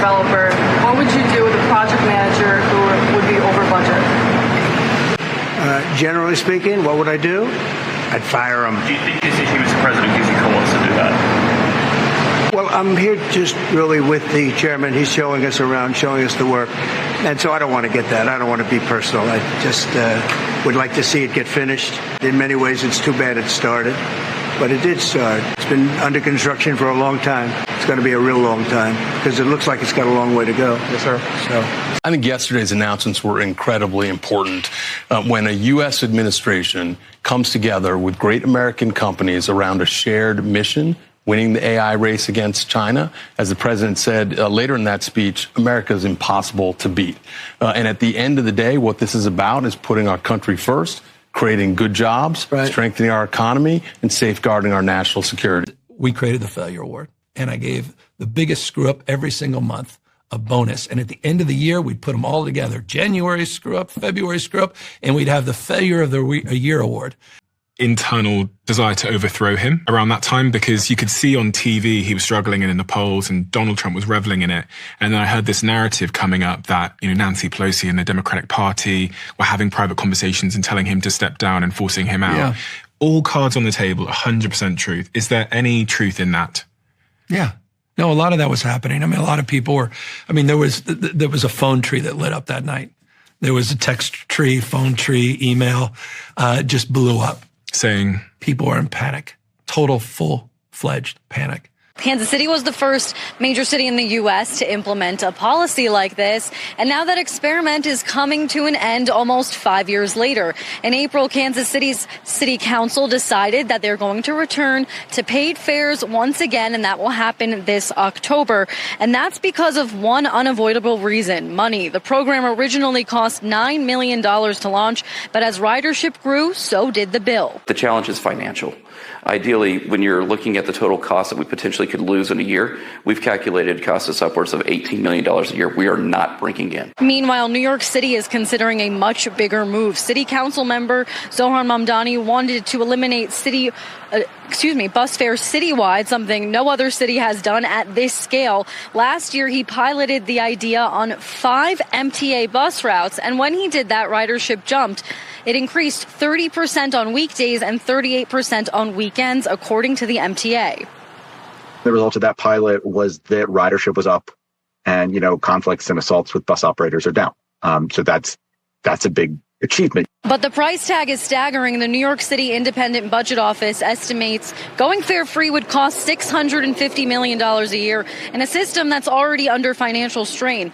developer, what would you do with a project manager who would be over budget? Generally speaking, what would I do? I'd fire him. Do you think this issue, Mr. President, gives you cause to do that? Well, I'm here just really with the chairman. He's showing us around, showing us the work. And so I don't want to get that. I don't want to be personal. I just would like to see it get finished. In many ways, it's too bad it started. But it did start. It's been under construction for a long time. It's going to be a real long time because it looks like it's got a long way to go. Yes, sir. So I think yesterday's announcements were incredibly important. When a U.S. administration comes together with great American companies around a shared mission, winning the AI race against China, as the president said later in that speech, America is impossible to beat. And at the end of the day, what this is about is putting our country first, creating good jobs, strengthening our economy, and safeguarding our national security. We created the Failure Award, and I gave the biggest screw-up every single month a bonus. And at the end of the year, we'd put them all together. January screw-up, February screw-up, and we'd have the Failure of the Year Award. Internal desire to overthrow him around that time, because you could see on TV he was struggling in the polls and Donald Trump was reveling in it. And then I heard this narrative coming up that, Nancy Pelosi and the Democratic Party were having private conversations and telling him to step down and forcing him out. Yeah. All cards on the table, 100% truth. Is there any truth in that? Yeah. No, a lot of that was happening. I mean, a lot of people were, there was a phone tree that lit up that night. There was a text tree, phone tree, email, just blew up. Saying people are in panic, total full-fledged panic. Kansas City was the first major city in the U.S. to implement a policy like this. And now that experiment is coming to an end almost 5 years later. In April, Kansas City's city council decided that they're going to return to paid fares once again, and that will happen this October. And that's because of one unavoidable reason: money. The program originally cost $9 million to launch, but as ridership grew, so did the bill. The challenge is financial. Ideally, when you're looking at the total cost that we potentially could lose in a year, we've calculated it costs us upwards of $18 million a year. We are not breaking in. Meanwhile, New York City is considering a much bigger move. City Council member Zohran Mamdani wanted to eliminate bus fares citywide, something no other city has done at this scale. Last year, he piloted the idea on 5 MTA bus routes, and when he did that, ridership jumped. It increased 30% on weekdays and 38% on weekends, according to the MTA. The result of that pilot was that ridership was up, and conflicts and assaults with bus operators are down. So that's a big achievement. But the price tag is staggering. The New York City Independent Budget Office estimates going fare-free would cost $650 million a year in a system that's already under financial strain.